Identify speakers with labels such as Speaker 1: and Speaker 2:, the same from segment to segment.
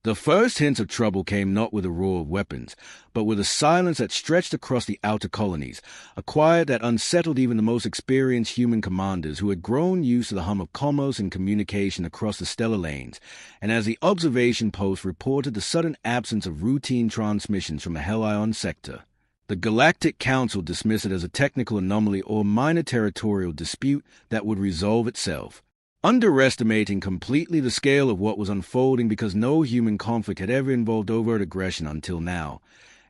Speaker 1: The first hints of trouble came not with a roar of weapons, but with a silence that stretched across the outer colonies, a quiet that unsettled even the most experienced human commanders who had grown used to the hum of commerce and communication across the stellar lanes. And as the observation post reported the sudden absence of routine transmissions from the Helion sector, the Galactic Council dismissed it as a technical anomaly or minor territorial dispute that would resolve itself, underestimating completely the scale of what was unfolding because no human conflict had ever involved overt aggression until now.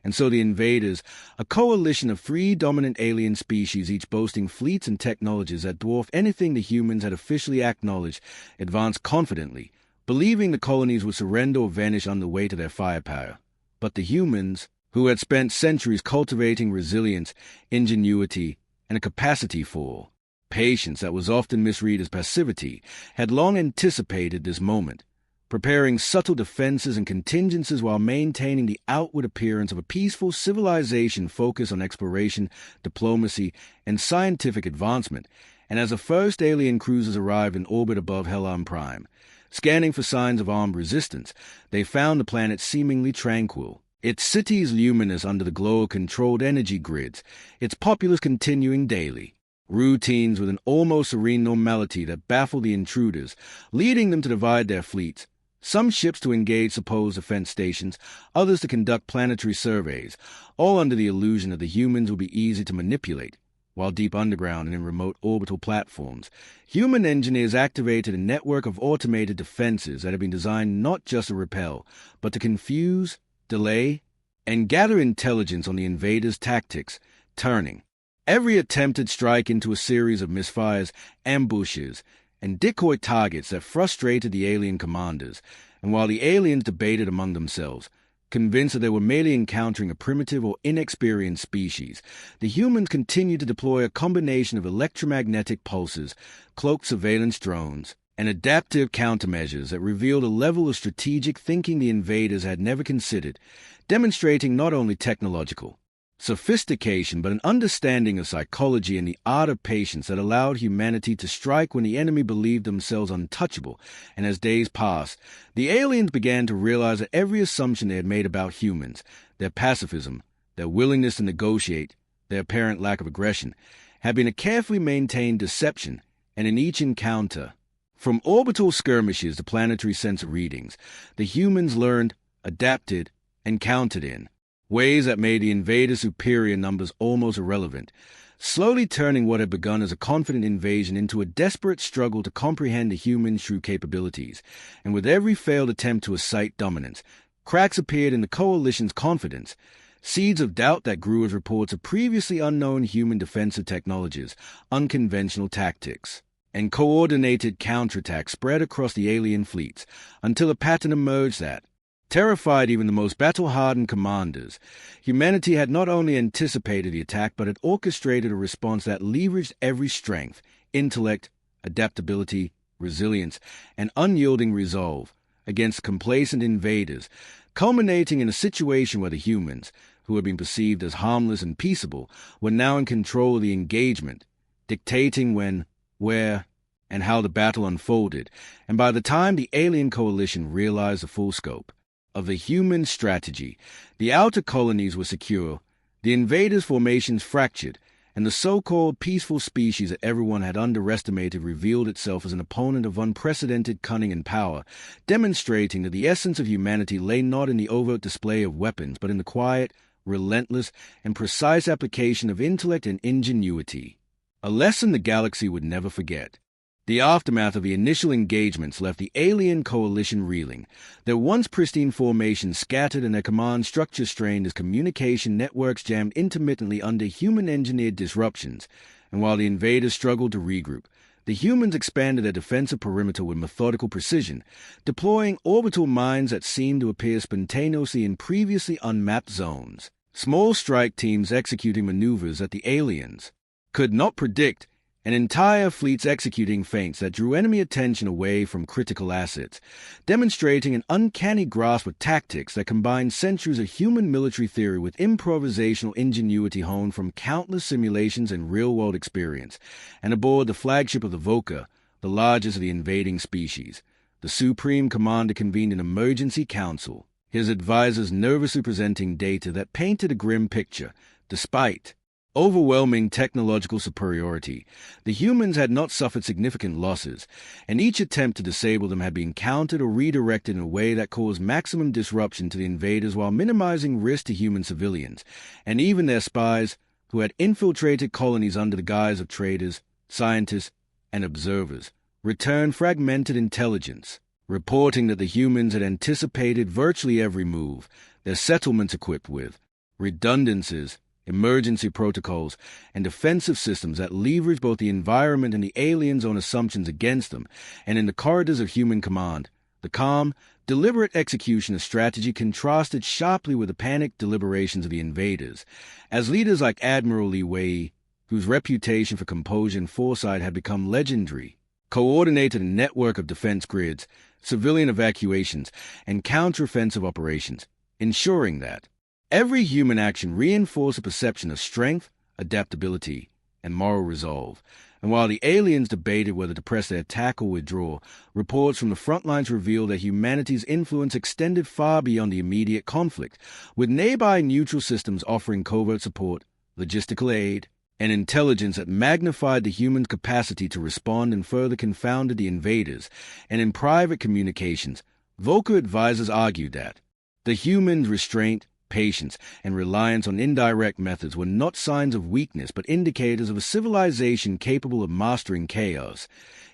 Speaker 1: And so the Invaders, a coalition of 3 dominant alien species each boasting fleets and technologies that dwarfed anything the humans had officially acknowledged, advanced confidently, believing the colonies would surrender or vanish under the weight of their firepower. But the humans, who had spent centuries cultivating resilience, ingenuity, and a capacity for patience that was often misread as passivity, had long anticipated this moment, preparing subtle defenses and contingencies while maintaining the outward appearance of a peaceful civilization focused on exploration, diplomacy, and scientific advancement. And as the first alien cruisers arrived in orbit above Helion Prime, scanning for signs of armed resistance, they found the planet seemingly tranquil, its cities luminous under the glow of controlled energy grids, its populace continuing daily routines with an almost serene normality that baffled the intruders, leading them to divide their fleets, some ships to engage supposed defense stations, others to conduct planetary surveys, all under the illusion that the humans would be easy to manipulate. While deep underground and in remote orbital platforms, human engineers activated a network of automated defenses that had been designed not just to repel, but to confuse, delay, and gather intelligence on the invaders' tactics, turning every attempted strike into a series of misfires, ambushes, and decoy targets that frustrated the alien commanders. And while the aliens debated among themselves, convinced that they were merely encountering a primitive or inexperienced species, the humans continued to deploy a combination of electromagnetic pulses, cloaked surveillance drones, and adaptive countermeasures that revealed a level of strategic thinking the invaders had never considered, demonstrating not only technological sophistication but an understanding of psychology and the art of patience that allowed humanity to strike when the enemy believed themselves untouchable. And as days passed, the aliens began to realize that every assumption they had made about humans, their pacifism, their willingness to negotiate, their apparent lack of aggression, had been a carefully maintained deception. And in each encounter, from orbital skirmishes to planetary sensor readings, the humans learned, adapted, and countered in ways that made the invaders' superior numbers almost irrelevant, slowly turning what had begun as a confident invasion into a desperate struggle to comprehend the humans' true capabilities. And with every failed attempt to assert dominance, cracks appeared in the coalition's confidence, seeds of doubt that grew as reports of previously unknown human defensive technologies, unconventional tactics, and coordinated counterattacks spread across the alien fleets, until a pattern emerged that terrified even the most battle-hardened commanders. Humanity had not only anticipated the attack, but had orchestrated a response that leveraged every strength, intellect, adaptability, resilience, and unyielding resolve against complacent invaders, culminating in a situation where the humans, who had been perceived as harmless and peaceable, were now in control of the engagement, dictating when, where, and how the battle unfolded. And by the time the alien coalition realized the full scope of the human strategy, the outer colonies were secure, the invaders' formations fractured, and the so-called peaceful species that everyone had underestimated revealed itself as an opponent of unprecedented cunning and power, demonstrating that the essence of humanity lay not in the overt display of weapons, but in the quiet, relentless, and precise application of intellect and ingenuity. A lesson the galaxy would never forget. The aftermath of the initial engagements left the alien coalition reeling, their once pristine formations scattered and their command structure strained as communication networks jammed intermittently under human-engineered disruptions. And while the invaders struggled to regroup, the humans expanded their defensive perimeter with methodical precision, deploying orbital mines that seemed to appear spontaneously in previously unmapped zones. Small strike teams executing maneuvers that the aliens could not predict, and entire fleets executing feints that drew enemy attention away from critical assets, demonstrating an uncanny grasp of tactics that combined centuries of human military theory with improvisational ingenuity honed from countless simulations and real-world experience. And aboard the flagship of the Vokar, the largest of the invading species, the Supreme Commander convened an emergency council, his advisors nervously presenting data that painted a grim picture. Despite overwhelming technological superiority, the humans had not suffered significant losses, and each attempt to disable them had been countered or redirected in a way that caused maximum disruption to the invaders while minimizing risk to human civilians, and even their spies, who had infiltrated colonies under the guise of traders, scientists, and observers, returned fragmented intelligence, reporting that the humans had anticipated virtually every move, their settlements equipped with redundancies, emergency protocols, and defensive systems that leverage both the environment and the aliens' own assumptions against them, and in the corridors of human command, the calm, deliberate execution of strategy contrasted sharply with the panicked deliberations of the invaders, as leaders like Admiral Li Wei, whose reputation for composure and foresight had become legendary, coordinated a network of defense grids, civilian evacuations, and counteroffensive operations, ensuring that every human action reinforced a perception of strength, adaptability, and moral resolve. And while the aliens debated whether to press their attack or withdraw, reports from the front lines revealed that humanity's influence extended far beyond the immediate conflict, with nearby neutral systems offering covert support, logistical aid, and intelligence that magnified the humans' capacity to respond and further confounded the invaders. And in private communications, Vokar advisors argued that the humans' restraint, patience, and reliance on indirect methods were not signs of weakness but indicators of a civilization capable of mastering chaos.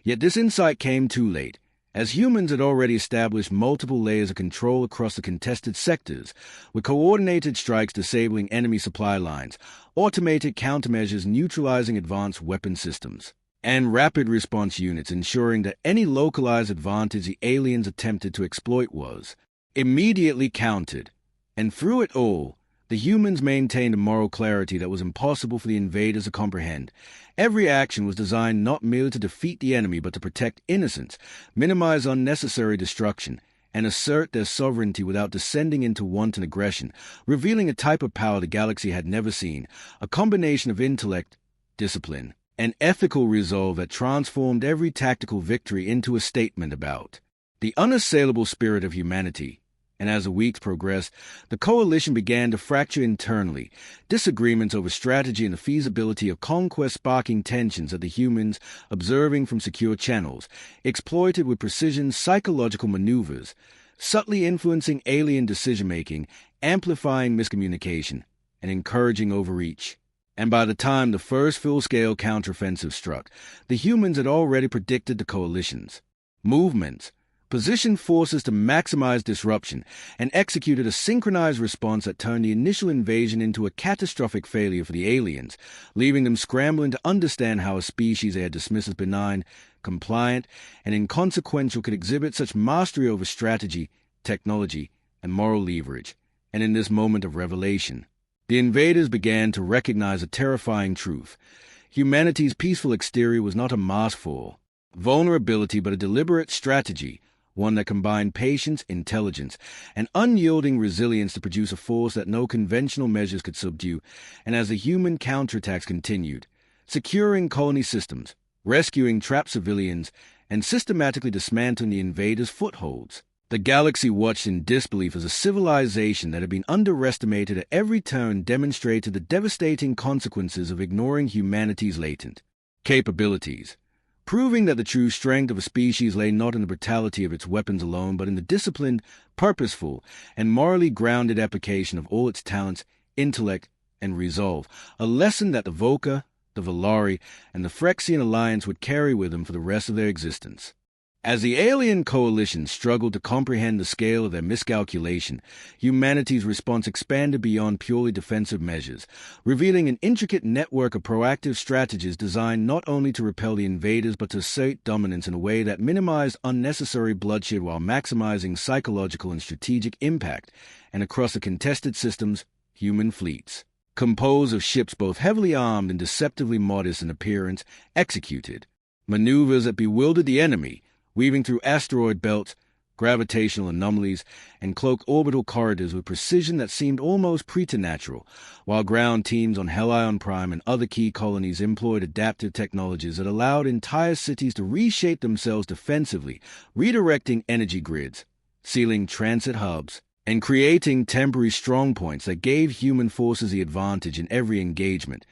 Speaker 1: Yet this insight came too late, as humans had already established multiple layers of control across the contested sectors, with coordinated strikes disabling enemy supply lines, automated countermeasures neutralizing advanced weapon systems, and rapid response units ensuring that any localized advantage the aliens attempted to exploit was immediately countered. And through it all, the humans maintained a moral clarity that was impossible for the invaders to comprehend. Every action was designed not merely to defeat the enemy but to protect innocents, minimize unnecessary destruction, and assert their sovereignty without descending into wanton aggression, revealing a type of power the galaxy had never seen, a combination of intellect, discipline, and ethical resolve that transformed every tactical victory into a statement about the unassailable spirit of humanity. And as the weeks progressed, the coalition began to fracture internally, disagreements over strategy and the feasibility of conquest sparking tensions that the humans, observing from secure channels, exploited with precision psychological maneuvers, subtly influencing alien decision-making, amplifying miscommunication, and encouraging overreach. And by the time the first full-scale counteroffensive struck, the humans had already predicted the coalition's movements, positioned forces to maximize disruption, and executed a synchronized response that turned the initial invasion into a catastrophic failure for the aliens, leaving them scrambling to understand how a species they had dismissed as benign, compliant, and inconsequential could exhibit such mastery over strategy, technology, and moral leverage. And in this moment of revelation, the invaders began to recognize a terrifying truth. Humanity's peaceful exterior was not a mask for vulnerability but a deliberate strategy, one that combined patience, intelligence, and unyielding resilience to produce a force that no conventional measures could subdue. And as the human counterattacks continued, securing colony systems, rescuing trapped civilians, and systematically dismantling the invaders' footholds, the galaxy watched in disbelief as a civilization that had been underestimated at every turn demonstrated the devastating consequences of ignoring humanity's latent capabilities, proving that the true strength of a species lay not in the brutality of its weapons alone, but in the disciplined, purposeful, and morally grounded application of all its talents, intellect, and resolve, a lesson that the Vokar, the Velari, and the Threxian alliance would carry with them for the rest of their existence. As the alien coalition struggled to comprehend the scale of their miscalculation, humanity's response expanded beyond purely defensive measures, revealing an intricate network of proactive strategies designed not only to repel the invaders but to assert dominance in a way that minimized unnecessary bloodshed while maximizing psychological and strategic impact. And across the contested systems, human fleets, composed of ships both heavily armed and deceptively modest in appearance, executed maneuvers that bewildered the enemy, weaving through asteroid belts, gravitational anomalies, and cloak orbital corridors with precision that seemed almost preternatural, while ground teams on Helion Prime and other key colonies employed adaptive technologies that allowed entire cities to reshape themselves defensively, redirecting energy grids, sealing transit hubs, and creating temporary strongpoints that gave human forces the advantage in every engagement,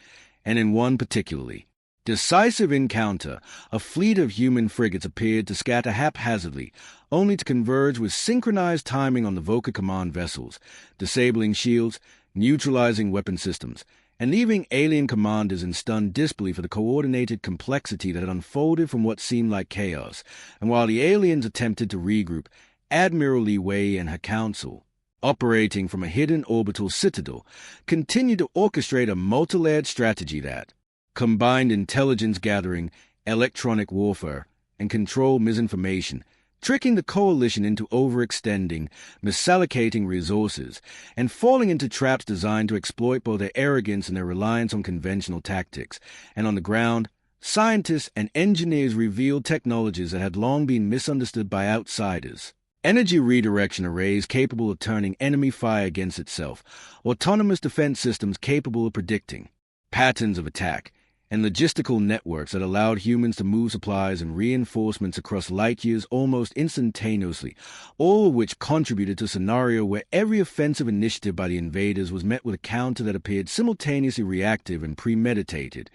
Speaker 1: and in one particularly. Decisive encounter, a fleet of human frigates appeared to scatter haphazardly, only to converge with synchronized timing on the Vokar command vessels, disabling shields, neutralizing weapon systems, and leaving alien commanders in stunned disbelief for the coordinated complexity that had unfolded from what seemed like chaos. And while the aliens attempted to regroup, Admiral Li Wei and her council, operating from a hidden orbital citadel, continued to orchestrate a multi-layered strategy that combined intelligence gathering, electronic warfare, and controlled misinformation, tricking the coalition into overextending, misallocating resources, and falling into traps designed to exploit both their arrogance and their reliance on conventional tactics. And on the ground, scientists and engineers revealed technologies that had long been misunderstood by outsiders. Energy redirection arrays capable of turning enemy fire against itself, autonomous defense systems capable of predicting patterns of attack, and logistical networks that allowed humans to move supplies and reinforcements across light years almost instantaneously, all of which contributed to a scenario where every offensive initiative by the invaders was met with a counter that appeared simultaneously reactive and premeditated,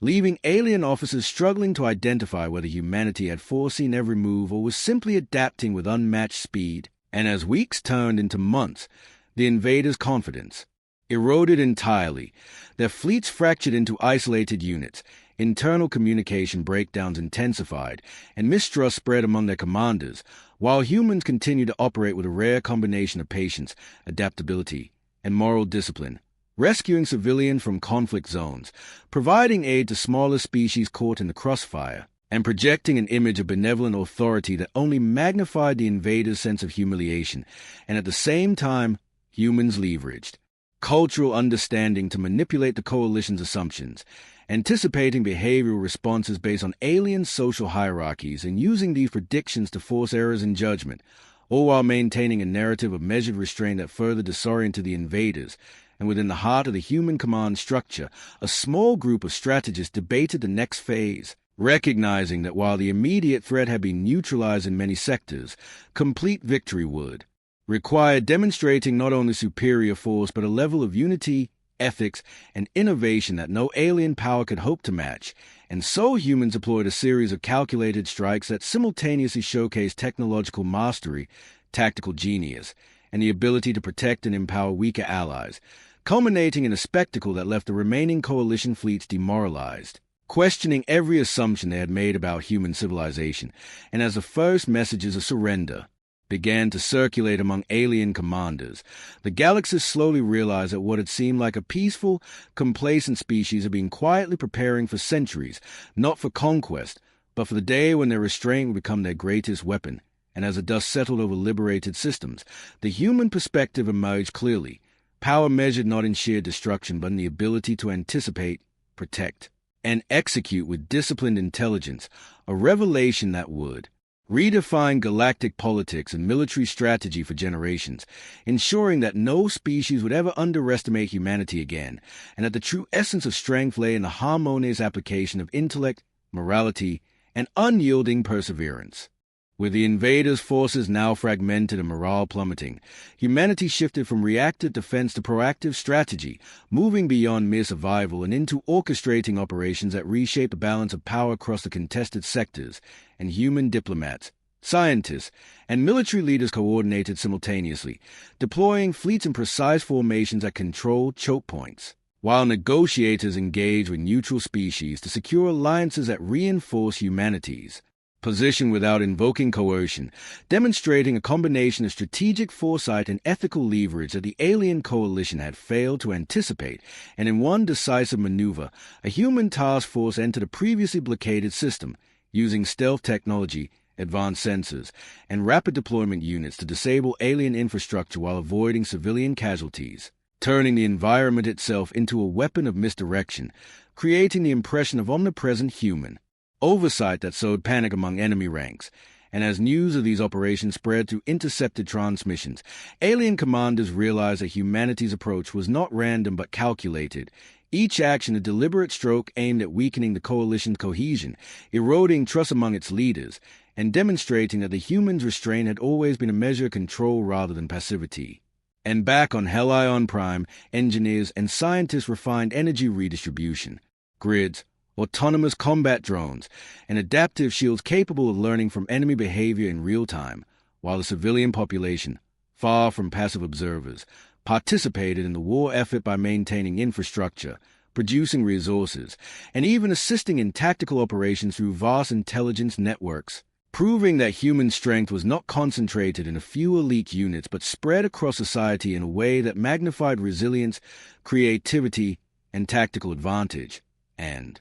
Speaker 1: leaving alien officers struggling to identify whether humanity had foreseen every move or was simply adapting with unmatched speed. And as weeks turned into months, the invaders' confidence eroded entirely. Their fleets fractured into isolated units, internal communication breakdowns intensified, and mistrust spread among their commanders, while humans continued to operate with a rare combination of patience, adaptability, and moral discipline, rescuing civilians from conflict zones, providing aid to smaller species caught in the crossfire, and projecting an image of benevolent authority that only magnified the invaders' sense of humiliation, and at the same time, humans leveraged cultural understanding to manipulate the coalition's assumptions, anticipating behavioral responses based on alien social hierarchies and using these predictions to force errors in judgment, all while maintaining a narrative of measured restraint that further disoriented the invaders. And within the heart of the human command structure, a small group of strategists debated the next phase, recognizing that while the immediate threat had been neutralized in many sectors, complete victory would require demonstrating not only superior force but a level of unity, ethics, and innovation that no alien power could hope to match. And so humans deployed a series of calculated strikes that simultaneously showcased technological mastery, tactical genius, and the ability to protect and empower weaker allies, culminating in a spectacle that left the remaining coalition fleets demoralized, questioning every assumption they had made about human civilization. And as the first messages of surrender began to circulate among alien commanders, the galaxies slowly realized that what had seemed like a peaceful, complacent species had been quietly preparing for centuries, not for conquest, but for the day when their restraint would become their greatest weapon. And as the dust settled over liberated systems, the human perspective emerged clearly, power measured not in sheer destruction but in the ability to anticipate, protect, and execute with disciplined intelligence, a revelation that would redefine galactic politics and military strategy for generations, ensuring that no species would ever underestimate humanity again, and that the true essence of strength lay in the harmonious application of intellect, morality, and unyielding perseverance. With the invaders' forces now fragmented and morale plummeting, humanity shifted from reactive defense to proactive strategy, moving beyond mere survival and into orchestrating operations that reshape the balance of power across the contested sectors. And human diplomats, scientists, and military leaders coordinated simultaneously, deploying fleets in precise formations that controlled choke points, while negotiators engaged with neutral species to secure alliances that reinforce humanity's position without invoking coercion, demonstrating a combination of strategic foresight and ethical leverage that the alien coalition had failed to anticipate. And in one decisive maneuver, a human task force entered a previously blockaded system, using stealth technology, advanced sensors, and rapid deployment units to disable alien infrastructure while avoiding civilian casualties, turning the environment itself into a weapon of misdirection, creating the impression of omnipresent human oversight that sowed panic among enemy ranks. And as news of these operations spread through intercepted transmissions, alien commanders realized that humanity's approach was not random but calculated, each action a deliberate stroke aimed at weakening the coalition's cohesion, eroding trust among its leaders, and demonstrating that the humans' restraint had always been a measure of control rather than passivity. And back on Helion Prime, engineers and scientists refined energy redistribution, grids, autonomous combat drones, and adaptive shields capable of learning from enemy behavior in real time, while the civilian population, far from passive observers, participated in the war effort by maintaining infrastructure, producing resources, and even assisting in tactical operations through vast intelligence networks, proving that human strength was not concentrated in a few elite units but spread across society in a way that magnified resilience, creativity, and tactical advantage. And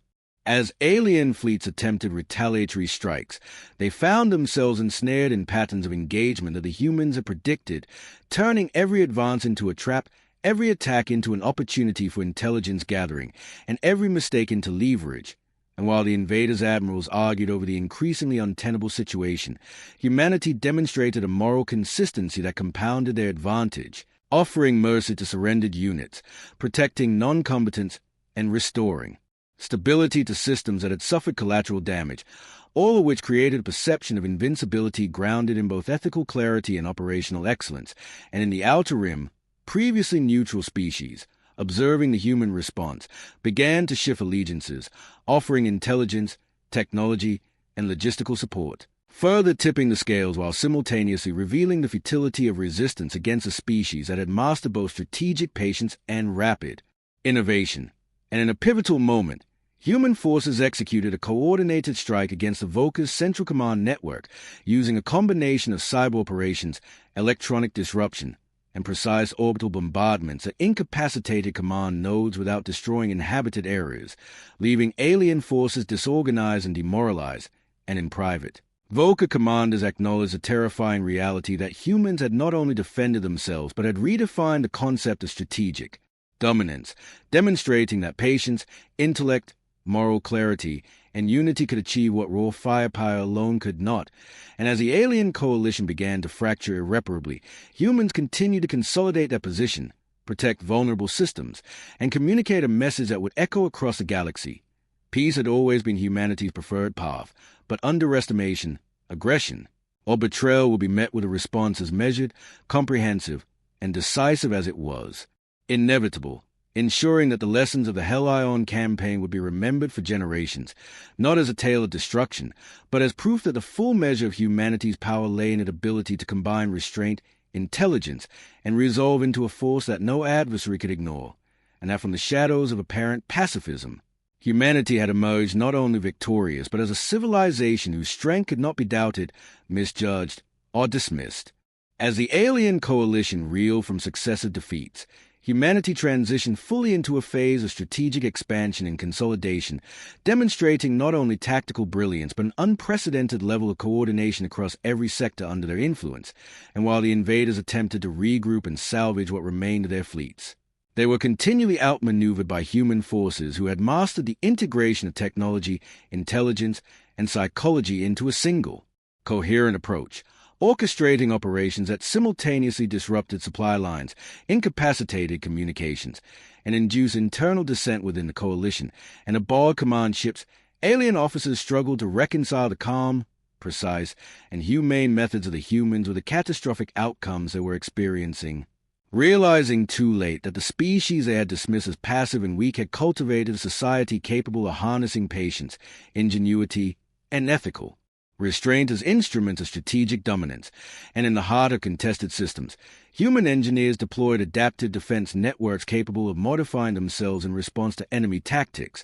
Speaker 1: as alien fleets attempted retaliatory strikes, they found themselves ensnared in patterns of engagement that the humans had predicted, turning every advance into a trap, every attack into an opportunity for intelligence gathering, and every mistake into leverage. And while the invaders' admirals argued over the increasingly untenable situation, humanity demonstrated a moral consistency that compounded their advantage, offering mercy to surrendered units, protecting non-combatants, and restoring stability to systems that had suffered collateral damage, all of which created a perception of invincibility grounded in both ethical clarity and operational excellence. And in the Outer Rim, previously neutral species, observing the human response, began to shift allegiances, offering intelligence, technology, and logistical support, further tipping the scales while simultaneously revealing the futility of resistance against a species that had mastered both strategic patience and rapid innovation. And in a pivotal moment, human forces executed a coordinated strike against the Vokar's Central Command network using a combination of cyber operations, electronic disruption, and precise orbital bombardments that incapacitated command nodes without destroying inhabited areas, leaving alien forces disorganized and demoralized, and in private. Vokar commanders acknowledged the terrifying reality that humans had not only defended themselves but had redefined the concept of strategic dominance, demonstrating that patience, intellect, moral clarity, and unity could achieve what raw firepower alone could not. And as the alien coalition began to fracture irreparably, humans continued to consolidate their position, protect vulnerable systems, and communicate a message that would echo across the galaxy. Peace had always been humanity's preferred path, but underestimation, aggression, or betrayal would be met with a response as measured, comprehensive, and decisive as it was. Inevitable, ensuring that the lessons of the Helion campaign would be remembered for generations, not as a tale of destruction, but as proof that the full measure of humanity's power lay in its ability to combine restraint, intelligence, and resolve into a force that no adversary could ignore, and that from the shadows of apparent pacifism, humanity had emerged not only victorious, but as a civilization whose strength could not be doubted, misjudged, or dismissed. As the alien coalition reeled from successive defeats, humanity transitioned fully into a phase of strategic expansion and consolidation, demonstrating not only tactical brilliance but an unprecedented level of coordination across every sector under their influence. And while the invaders attempted to regroup and salvage what remained of their fleets, they were continually outmaneuvered by human forces who had mastered the integration of technology, intelligence, and psychology into a single, coherent approach, orchestrating operations that simultaneously disrupted supply lines, incapacitated communications, and induced internal dissent within the coalition. And aboard command ships, alien officers struggled to reconcile the calm, precise, and humane methods of the humans with the catastrophic outcomes they were experiencing. Realizing too late that the species they had dismissed as passive and weak had cultivated a society capable of harnessing patience, ingenuity, and ethical restraint as instruments of strategic dominance. And in the heart of contested systems, human engineers deployed adaptive defense networks capable of modifying themselves in response to enemy tactics,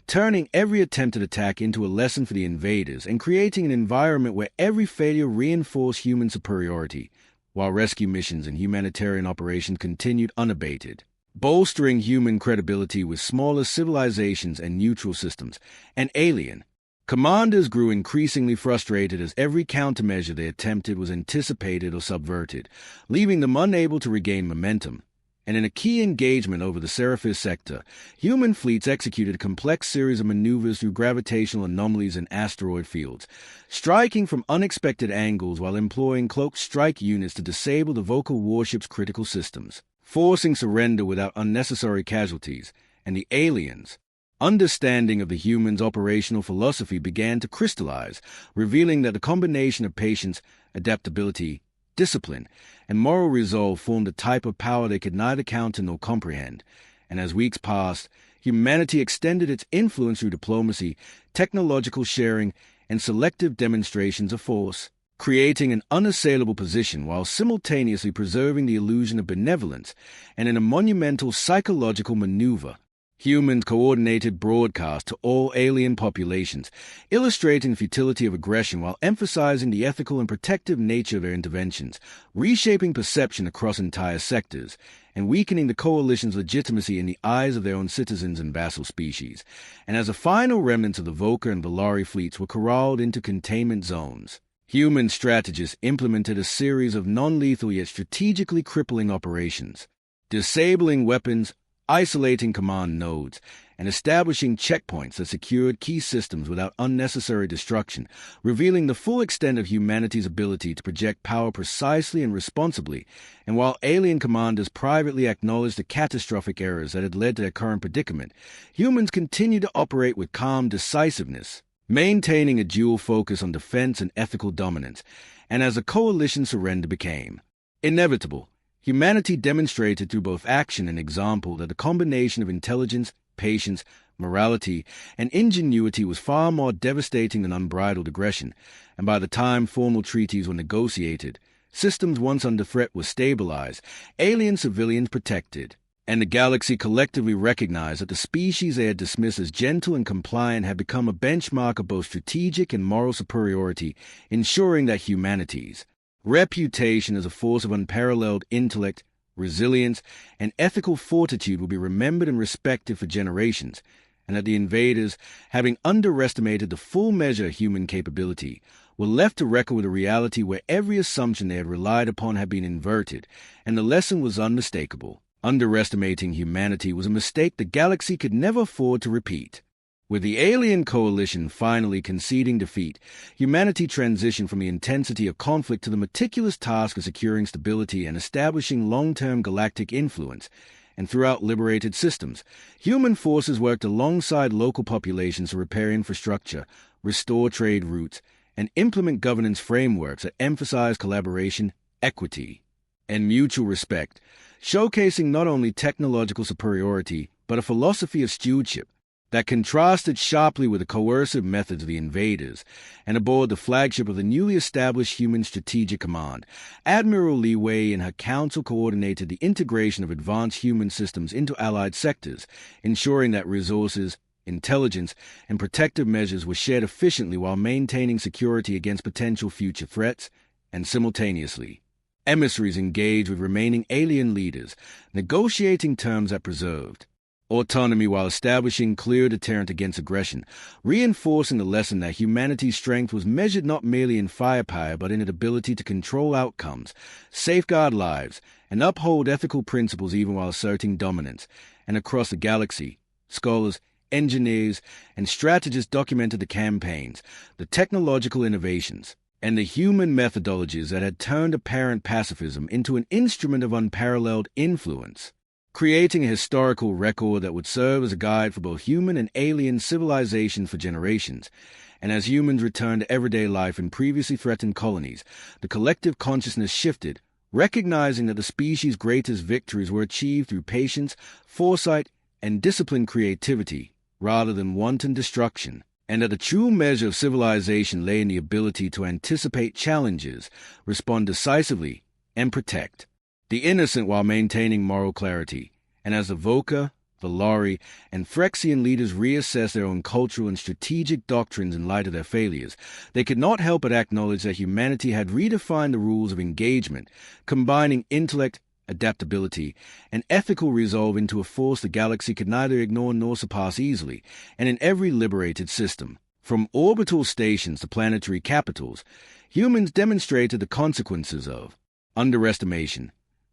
Speaker 1: turning every attempted attack into a lesson for the invaders and creating an environment where every failure reinforced human superiority, while rescue missions and humanitarian operations continued unabated, bolstering human credibility with smaller civilizations and neutral systems. And alien commanders grew increasingly frustrated as every countermeasure they attempted was anticipated or subverted, leaving them unable to regain momentum. And in a key engagement over the Seraphis sector, human fleets executed a complex series of maneuvers through gravitational anomalies and asteroid fields, striking from unexpected angles while employing cloaked strike units to disable the Vokar warship's critical systems, forcing surrender without unnecessary casualties. And the aliens' understanding of the humans' operational philosophy began to crystallize, revealing that the combination of patience, adaptability, discipline, and moral resolve formed a type of power they could neither counter nor comprehend. And as weeks passed, humanity extended its influence through diplomacy, technological sharing, and selective demonstrations of force, creating an unassailable position while simultaneously preserving the illusion of benevolence. And in a monumental psychological maneuver, humans coordinated broadcast to all alien populations, illustrating the futility of aggression while emphasizing the ethical and protective nature of their interventions, reshaping perception across entire sectors, and weakening the coalition's legitimacy in the eyes of their own citizens and vassal species. And as the final remnants of the Vokar and Velari fleets were corralled into containment zones, human strategists implemented a series of non-lethal yet strategically crippling operations, disabling weapons, isolating command nodes, and establishing checkpoints that secured key systems without unnecessary destruction, revealing the full extent of humanity's ability to project power precisely and responsibly. And while alien commanders privately acknowledged the catastrophic errors that had led to their current predicament, humans continued to operate with calm decisiveness, maintaining a dual focus on defense and ethical dominance. And as the coalition surrender became inevitable, humanity demonstrated through both action and example that the combination of intelligence, patience, morality, and ingenuity was far more devastating than unbridled aggression. And by the time formal treaties were negotiated, systems once under threat were stabilized, alien civilians protected, and the galaxy collectively recognized that the species they had dismissed as gentle and compliant had become a benchmark of both strategic and moral superiority, ensuring that humanity's reputation as a force of unparalleled intellect, resilience, and ethical fortitude will be remembered and respected for generations, and that the invaders, having underestimated the full measure of human capability, were left to reckon with a reality where every assumption they had relied upon had been inverted, and the lesson was unmistakable. Underestimating humanity was a mistake the galaxy could never afford to repeat. With the alien coalition finally conceding defeat, humanity transitioned from the intensity of conflict to the meticulous task of securing stability and establishing long-term galactic influence. And throughout liberated systems, human forces worked alongside local populations to repair infrastructure, restore trade routes, and implement governance frameworks that emphasize collaboration, equity, and mutual respect, showcasing not only technological superiority, but a philosophy of stewardship that contrasted sharply with the coercive methods of the invaders. And aboard the flagship of the newly established Human Strategic Command, Admiral Li Wei and her council coordinated the integration of advanced human systems into allied sectors, ensuring that resources, intelligence, and protective measures were shared efficiently while maintaining security against potential future threats. And simultaneously, emissaries engaged with remaining alien leaders, negotiating terms that preserved autonomy while establishing clear deterrent against aggression, reinforcing the lesson that humanity's strength was measured not merely in firepower but in its ability to control outcomes, safeguard lives, and uphold ethical principles even while asserting dominance. And across the galaxy, scholars, engineers, and strategists documented the campaigns, the technological innovations, and the human methodologies that had turned apparent pacifism into an instrument of unparalleled influence, creating a historical record that would serve as a guide for both human and alien civilization for generations. And as humans returned to everyday life in previously threatened colonies, the collective consciousness shifted, recognizing that the species' greatest victories were achieved through patience, foresight, and disciplined creativity, rather than wanton destruction, and that the true measure of civilization lay in the ability to anticipate challenges, respond decisively, and protect the innocent while maintaining moral clarity. And as the Vokar, Velari, and Threxian leaders reassessed their own cultural and strategic doctrines in light of their failures, they could not help but acknowledge that humanity had redefined the rules of engagement, combining intellect, adaptability, and ethical resolve into a force the galaxy could neither ignore nor surpass easily. And in every liberated system, from orbital stations to planetary capitals, humans demonstrated the consequences of underestimation,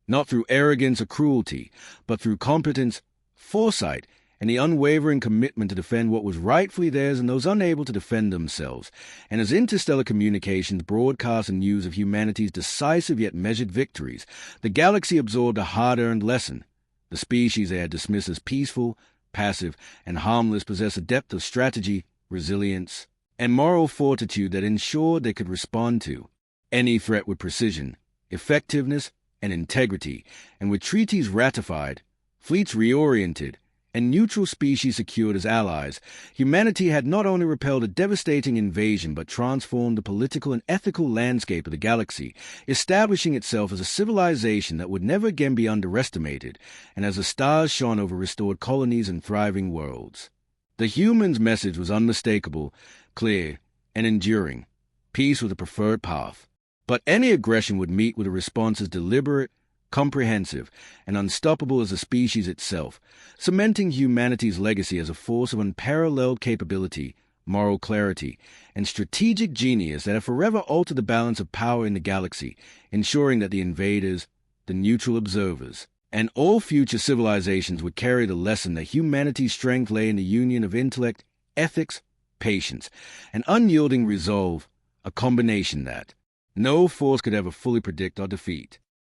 Speaker 1: not through arrogance or cruelty, but through competence, foresight, and the unwavering commitment to defend what was rightfully theirs and those unable to defend themselves. And as interstellar communications broadcast news of humanity's decisive yet measured victories, the galaxy absorbed a hard-earned lesson. The species they had dismissed as peaceful, passive, and harmless possessed a depth of strategy, resilience, and moral fortitude that ensured they could respond to any threat with precision, effectiveness, and integrity. And with treaties ratified, fleets reoriented, and neutral species secured as allies, humanity had not only repelled a devastating invasion but transformed the political and ethical landscape of the galaxy, establishing itself as a civilization that would never again be underestimated, and as the stars shone over restored colonies and thriving worlds. The humans' message was unmistakable, clear, and enduring. Peace was the preferred path. But any aggression would meet with a response as deliberate, comprehensive, and unstoppable as the species itself, cementing humanity's legacy as a force of unparalleled capability, moral clarity, and strategic genius that have forever altered the balance of power in the galaxy, ensuring that the invaders, the neutral observers, and all future civilizations would carry the lesson that humanity's strength lay in the union of intellect, ethics, patience, and unyielding resolve, a combination that no force could ever fully predict or defeat.